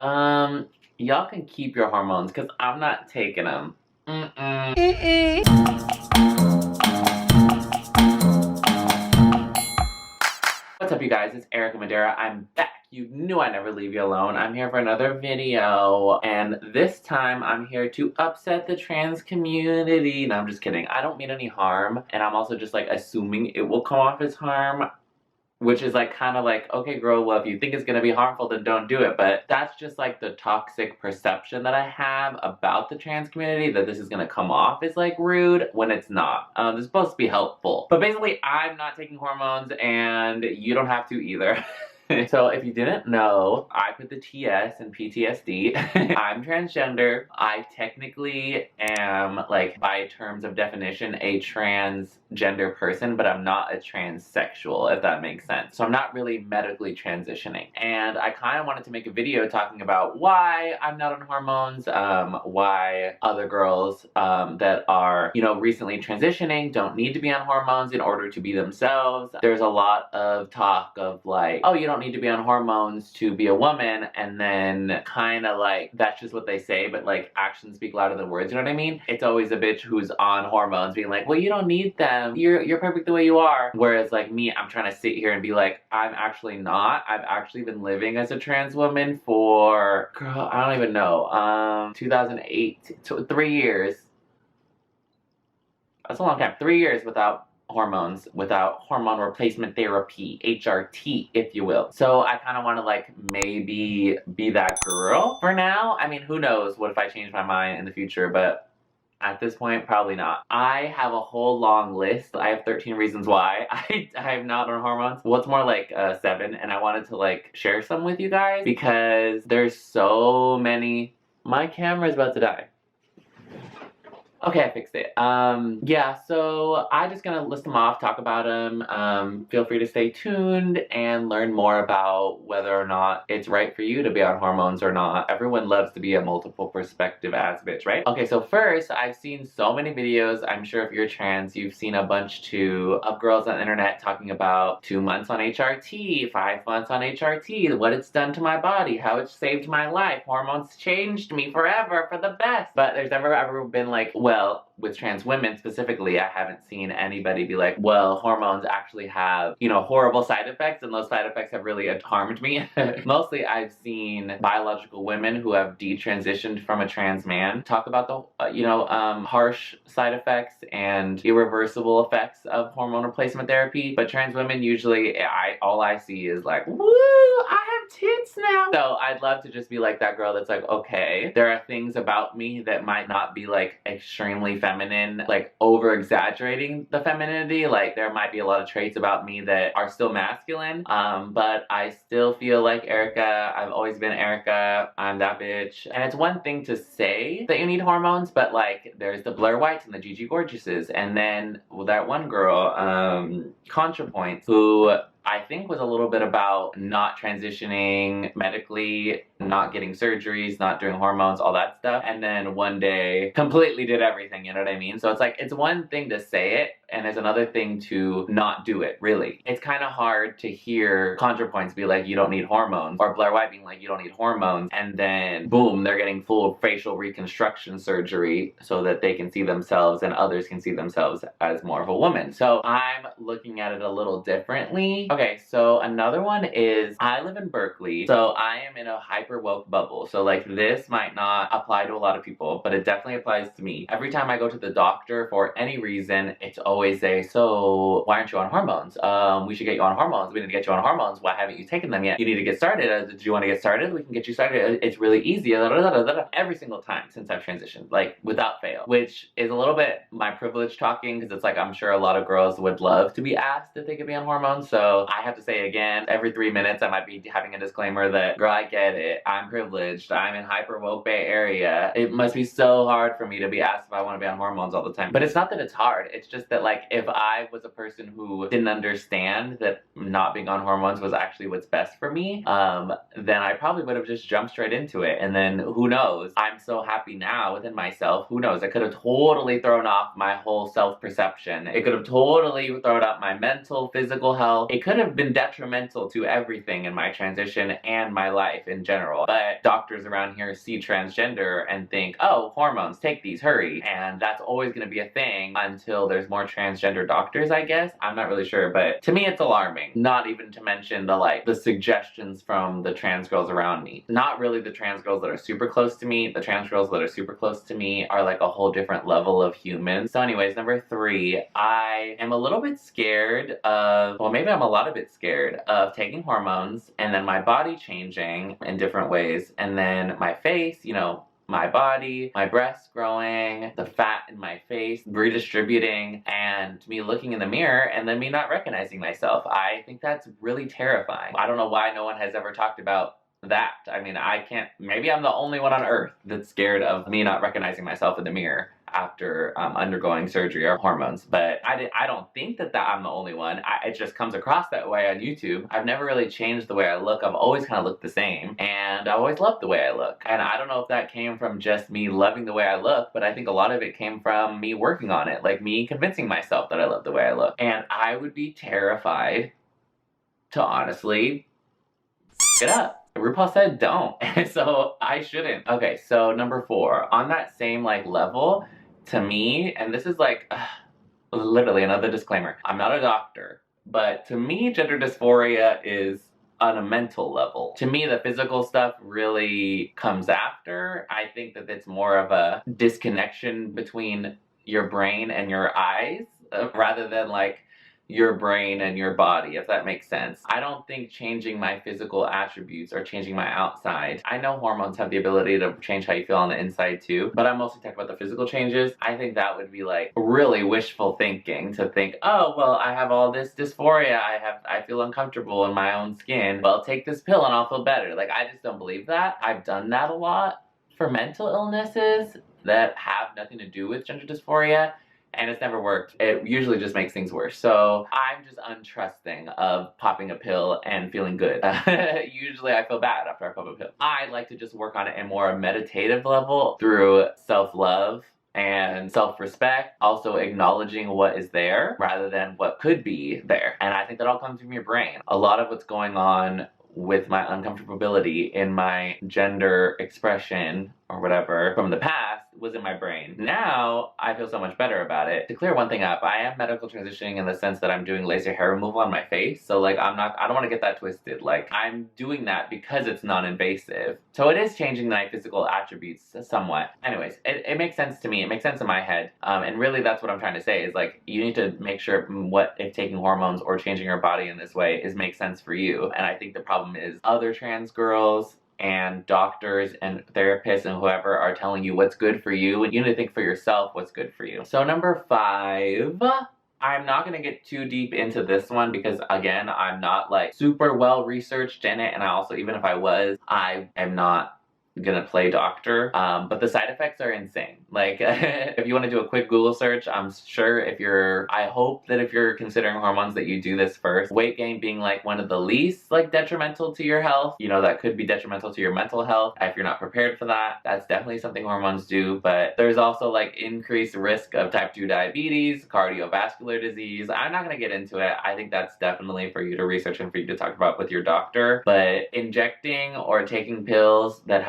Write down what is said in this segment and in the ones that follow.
Y'all can keep your hormones because I'm not taking them. Mm-mm. What's up, you guys? It's Erica Madeira. I'm back. You knew I never leave you alone. I'm here for another video, and this time I'm here to upset the trans community. No, I'm just kidding. I don't mean any harm, and I'm also just like assuming it will come off as harm. Which is like kind of like, okay, girl, well, if you think it's gonna be harmful, then don't do it. But that's just like the toxic perception that I have about the trans community, that this is gonna come off as like rude when it's not. It's supposed to be helpful. But basically, I'm not taking hormones, and you don't have to either. So if you didn't know, I put the TS in PTSD. I'm transgender. I technically am, like, by terms of definition, a transgender person, but I'm not a transsexual, if that makes sense. So I'm not really medically transitioning. And I kind of wanted to make a video talking about why I'm not on hormones, why other girls that are, you know, recently transitioning don't need to be on hormones in order to be themselves. There's a lot of talk of like, oh, you don't need to be on hormones to be a woman, and then kind of like that's just what they say, but like actions speak louder than words, you know what I mean? It's always a bitch who's on hormones being like, well, you don't need them, you're perfect the way you are. Whereas like me, I'm trying to sit here and be like, I'm actually not. I've actually been living as a trans woman for, girl, I don't even know, 2008, 3 years. That's a long time. 3 years without hormones, without hormone replacement therapy, HRT, if you will. So I kind of want to like maybe be that girl for now. I mean, who knows what if I change my mind in the future, but at this point, probably not. I have a whole long list. I have 13 reasons why I'm not on hormones. Well, it's more like 7, and I wanted to like share some with you guys because there's so many. My camera is about to die. Okay, I fixed it. Yeah, so I'm just gonna list them off, talk about them. Feel free to stay tuned and learn more about whether or not it's right for you to be on hormones or not. Everyone loves to be a multiple perspective ass bitch, right? Okay, so first, I've seen so many videos. I'm sure if you're trans, you've seen a bunch too of girls on the internet talking about 2 months on HRT, 5 months on HRT, what it's done to my body, how it's saved my life. Hormones changed me forever for the best. But there's never ever been like, well, with trans women specifically, I haven't seen anybody be like, well, hormones actually have, you know, horrible side effects, and those side effects have really harmed me. Mostly I've seen biological women who have detransitioned from a trans man talk about the, harsh side effects and irreversible effects of hormone replacement therapy. But trans women usually, all I see is like, woo, I have tits now. So I'd love to just be like that girl that's like, okay, there are things about me that might not be like extremely feminine, like over exaggerating the femininity. Like there might be a lot of traits about me that are still masculine, but I still feel like Erica. I've always been Erica. I'm that bitch. And it's one thing to say that you need hormones, but like there's the Blair Whites and the Gigi Gorgeouses, and then that one girl, ContraPoints, who I think was a little bit about not transitioning medically, not getting surgeries, not doing hormones, all that stuff. And then one day completely did everything, you know what I mean? So it's like, it's one thing to say it, and there's another thing to not do it, really. It's kind of hard to hear ContraPoints be like, you don't need hormones, or Blair White being like, you don't need hormones, and then boom, they're getting full facial reconstruction surgery so that they can see themselves and others can see themselves as more of a woman. So I'm looking at it a little differently. Okay, so another one is, I live in Berkeley, so I am in a hyper woke bubble. So like this might not apply to a lot of people, but it definitely applies to me. Every time I go to the doctor for any reason, it's always a, so why aren't you on hormones? We should get you on hormones. We need to get you on hormones. Why haven't you taken them yet? You need to get started. Do you want to get started? We can get you started. It's really easy. Every single time since I've transitioned, like without fail, which is a little bit my privilege talking, because it's like, I'm sure a lot of girls would love to be asked if they could be on hormones. So I have to say again, every 3 minutes I might be having a disclaimer that, girl, I get it. I'm privileged. I'm in hyper woke Bay Area. It must be so hard for me to be asked if I want to be on hormones all the time. But it's not that it's hard. It's just that like Like, if I was a person who didn't understand that not being on hormones was actually what's best for me, then I probably would have just jumped straight into it. And then who knows? I'm so happy now within myself. Who knows? It could have totally thrown off my whole self-perception. It could have totally thrown up my mental, physical health. It could have been detrimental to everything in my transition and my life in general. But doctors around here see transgender and think, oh, hormones, take these, hurry. And that's always going to be a thing until there's more transgender doctors, I guess. I'm not really sure, but to me it's alarming. Not even to mention the suggestions from the trans girls around me. Not really the trans girls that are super close to me. The trans girls that are super close to me are like a whole different level of human. So anyways, number 3, I am a little bit scared of, well, maybe I'm a lot of bit scared of taking hormones and then my body changing in different ways, and then my face, you know, my body, my breasts growing, the fat in my face redistributing, and me looking in the mirror and then me not recognizing myself. I think that's really terrifying. I don't know why no one has ever talked about that. I mean, I can't, maybe I'm the only one on earth that's scared of me not recognizing myself in the mirror after undergoing surgery or hormones. But I don't think that I'm the only one. It just comes across that way on YouTube. I've never really changed the way I look. I've always kind of looked the same, and I always loved the way I look. And I don't know if that came from just me loving the way I look, but I think a lot of it came from me working on it, like me convincing myself that I love the way I look. And I would be terrified to honestly get up. RuPaul said don't, so I shouldn't. Okay, so number 4, on that same level, to me, and this is literally another disclaimer, I'm not a doctor, but to me, gender dysphoria is on a mental level. To me, the physical stuff really comes after. I think that it's more of a disconnection between your brain and your eyes, rather than your brain and your body, if that makes sense. I don't think changing my physical attributes or changing my outside. I know hormones have the ability to change how you feel on the inside too, but I'm mostly talking about the physical changes. I think that would be really wishful thinking to think, oh, well, I have all this dysphoria. I feel uncomfortable in my own skin. Well, take this pill and I'll feel better. I just don't believe that. I've done that a lot for mental illnesses that have nothing to do with gender dysphoria, and it's never worked. It usually just makes things worse. So I'm just untrusting of popping a pill and feeling good. Usually I feel bad after I pop a pill. I like to just work on it in more meditative level through self-love and self-respect, also acknowledging what is there rather than what could be there. And I think that all comes from your brain. A lot of what's going on with my uncomfortability in my gender expression or whatever from the past was in my brain. Now, I feel so much better about it. To clear one thing up, I am medical transitioning in the sense that I'm doing laser hair removal on my face. So I don't want to get that twisted. I'm doing that because it's non-invasive. So it is changing my physical attributes somewhat. Anyways, it makes sense to me. It makes sense in my head. And really that's what I'm trying to say is you need to make sure what if taking hormones or changing your body in this way makes sense for you. And I think the problem is other trans girls and doctors and therapists and whoever are telling you what's good for you, and you need to think for yourself what's good for you. So number 5, I'm not gonna get too deep into this one because again, I'm not super well researched in it, and I also, even if I was, I am not gonna play doctor, but the side effects are insane. If you want to do a quick Google search, I'm sure I hope that if you're considering hormones that you do this first. Weight gain being one of the least detrimental to your health, that could be detrimental to your mental health. If you're not prepared for that, that's definitely something hormones do. But there's also increased risk of type 2 diabetes, cardiovascular disease. I'm not gonna get into it. I think that's definitely for you to research and for you to talk about with your doctor. But injecting or taking pills that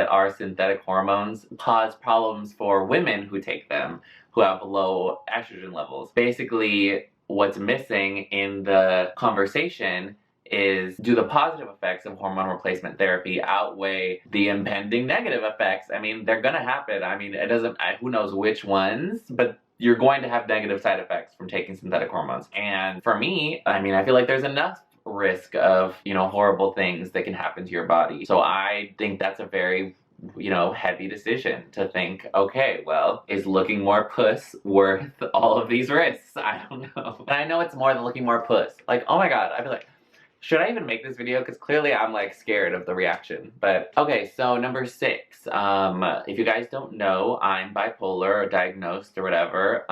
are synthetic hormones cause problems for women who take them, who have low estrogen levels. Basically, what's missing in the conversation is, do the positive effects of hormone replacement therapy outweigh the impending negative effects? I mean, they're gonna happen. I mean, who knows which ones, but you're going to have negative side effects from taking synthetic hormones. And for me, I mean, I feel there's enough risk of, horrible things that can happen to your body. So I think that's a very heavy decision to think, okay, well, is looking more puss worth all of these risks? I don't know. And I know it's more than looking more puss. Oh my god, I'd be should I even make this video? Because clearly I'm scared of the reaction. But okay, so number 6. If you guys don't know, I'm bipolar or diagnosed or whatever.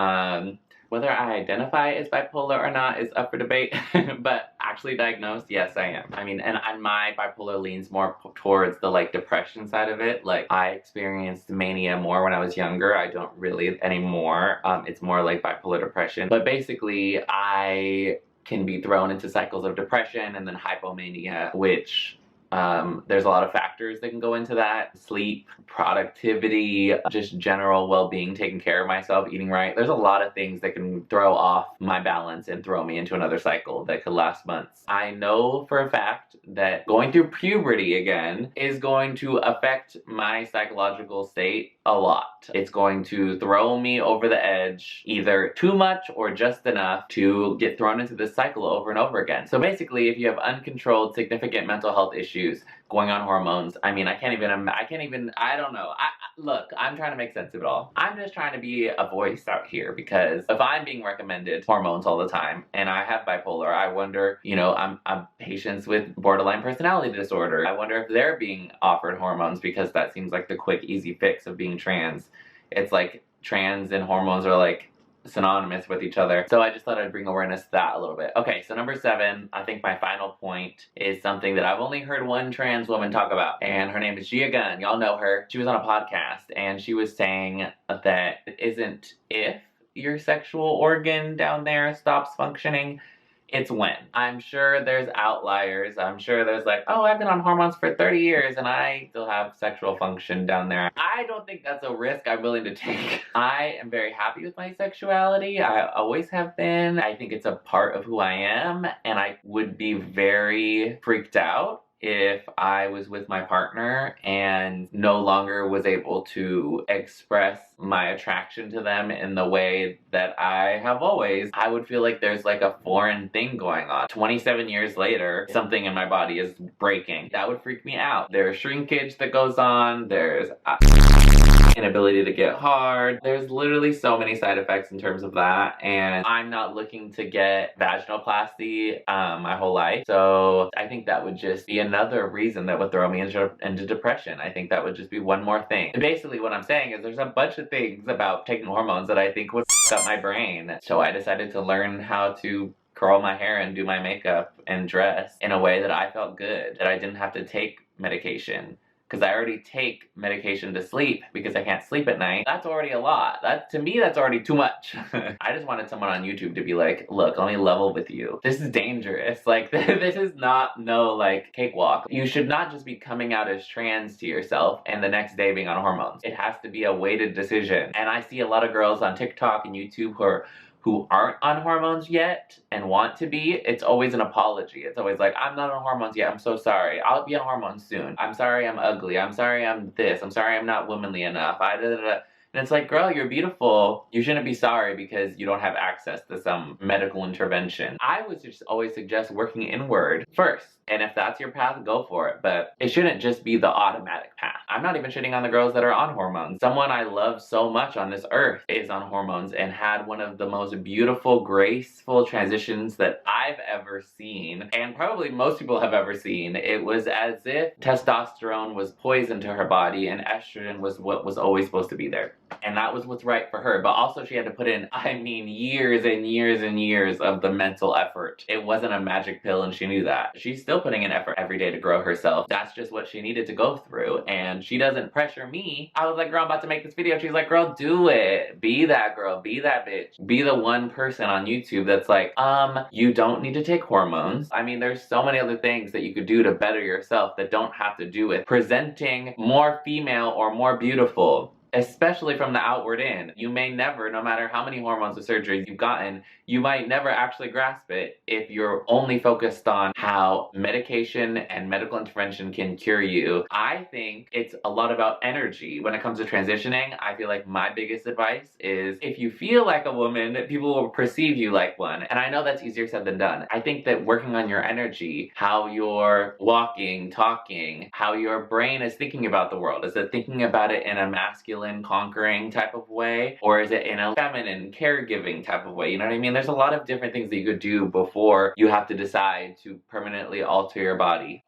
Whether I identify as bipolar or not is up for debate, but actually diagnosed, yes, I am. I mean, and my bipolar leans more towards the like depression side of it. Like I experienced mania more when I was younger. I don't really anymore. It's more like bipolar depression. But basically, I can be thrown into cycles of depression and then hypomania, which there's a lot of factors that can go into that. Sleep, productivity, just general well-being, taking care of myself, eating right. There's a lot of things that can throw off my balance and throw me into another cycle that could last months. I know for a fact that going through puberty again is going to affect my psychological state a lot. It's going to throw me over the edge, either too much or just enough to get thrown into this cycle over and over again. So basically, if you have uncontrolled significant mental health issues going on hormones, I mean, I don't know. Look, I'm trying to make sense of it all. I'm just trying to be a voice out here, because if I'm being recommended hormones all the time and I have bipolar, I wonder, you know, I'm patients with borderline personality disorder. I wonder if they're being offered hormones, because that seems like the quick, easy fix of being trans. It's like trans and hormones are like synonymous with each other. So I just thought I'd bring awareness to that a little bit. Okay, so number 7, I think my final point is something that I've only heard one trans woman talk about, and her name is Gia Gunn. Y'all know her. She was on a podcast, and she was saying that it isn't if your sexual organ down there stops functioning, it's when. I'm sure there's outliers. I'm sure there's like, oh, I've been on hormones for 30 years and I still have sexual function down there. I don't think that's a risk I'm willing to take. I am very happy with my sexuality. I always have been. I think it's a part of who I am, and I would be very freaked out if I was with my partner and no longer was able to express my attraction to them in the way that I have always. I would feel like there's like a foreign thing going on. 27 years later, something in my body is breaking. That would freak me out. There's shrinkage that goes on. There's inability to get hard. There's literally so many side effects in terms of that, and I'm not looking to get vaginoplasty my whole life. So I think that would just be another reason that would throw me into depression. I think that would just be one more thing. And basically what I'm saying is there's a bunch of things about taking hormones that I think would f up my brain. So I decided to learn how to curl my hair and do my makeup and dress in a way that I felt good, that I didn't have to take medication. Because I already take medication to sleep because I can't sleep at night. That's already a lot. To me, that's already too much. I just wanted someone on YouTube to be like, look, let me level with you. This is dangerous. Like, this is not no, like, cakewalk. You should not just be coming out as trans to yourself and the next day being on hormones. It has to be a weighted decision. And I see a lot of girls on TikTok and YouTube who aren't on hormones yet and want to be. It's always an apology. It's always like, I'm not on hormones yet, I'm so sorry. I'll be on hormones soon. I'm sorry I'm ugly. I'm sorry I'm this. I'm sorry I'm not womanly enough. And it's like, girl, you're beautiful. You shouldn't be sorry because you don't have access to some medical intervention. I would just always suggest working inward first. And if that's your path, go for it. But it shouldn't just be the automatic path. I'm not even shitting on the girls that are on hormones. Someone I love so much on this earth is on hormones and had one of the most beautiful, graceful transitions that I've ever seen, and probably most people have ever seen. It was as if testosterone was poison to her body and estrogen was what was always supposed to be there. And that was what's right for her. But also she had to put in, I mean, years and years and years of the mental effort. It wasn't a magic pill, and she knew that. She's still putting in effort every day to grow herself. That's just what she needed to go through. And she doesn't pressure me. I was like, girl, I'm about to make this video. She's like, girl, do it. Be that girl. Be that bitch. Be the one person on YouTube that's like, you don't need to take hormones. I mean, there's so many other things that you could do to better yourself that don't have to do with presenting more female or more beautiful. Especially from the outward in. You may never, no matter how many hormones or surgeries you've gotten, you might never actually grasp it if you're only focused on how medication and medical intervention can cure you. I think it's a lot about energy. When it comes to transitioning, I feel like my biggest advice is if you feel like a woman, people will perceive you like one. And I know that's easier said than done. I think that working on your energy, how you're walking, talking, how your brain is thinking about the world. Is it thinking about it in a masculine, conquering type of way? Or is it in a feminine, caregiving type of way? You know what I mean? There's a lot of different things that you could do before you have to decide to permanently alter your body.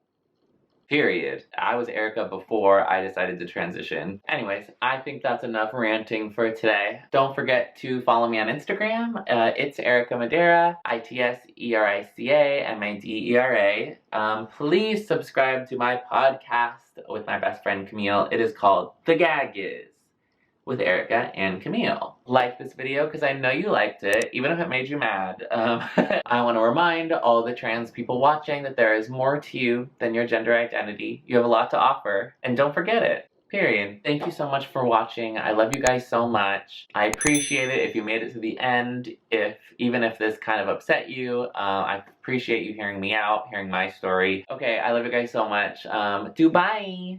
Period. I was Erica before I decided to transition. Anyways, I think that's enough ranting for today. Don't forget to follow me on Instagram. It's Erica Madeira, ITSERICA MADERA. Please subscribe to my podcast with my best friend Camille. It is called The Gag Is with Erica and Camille. Like this video because I know you liked it, even if it made you mad. I want to remind all the trans people watching that there is more to you than your gender identity. You have a lot to offer, and don't forget it. Period. Thank you so much for watching. I love you guys so much. I appreciate it if you made it to the end, even if this kind of upset you. I appreciate you hearing me out, hearing my story. Okay, I love you guys so much. Bye!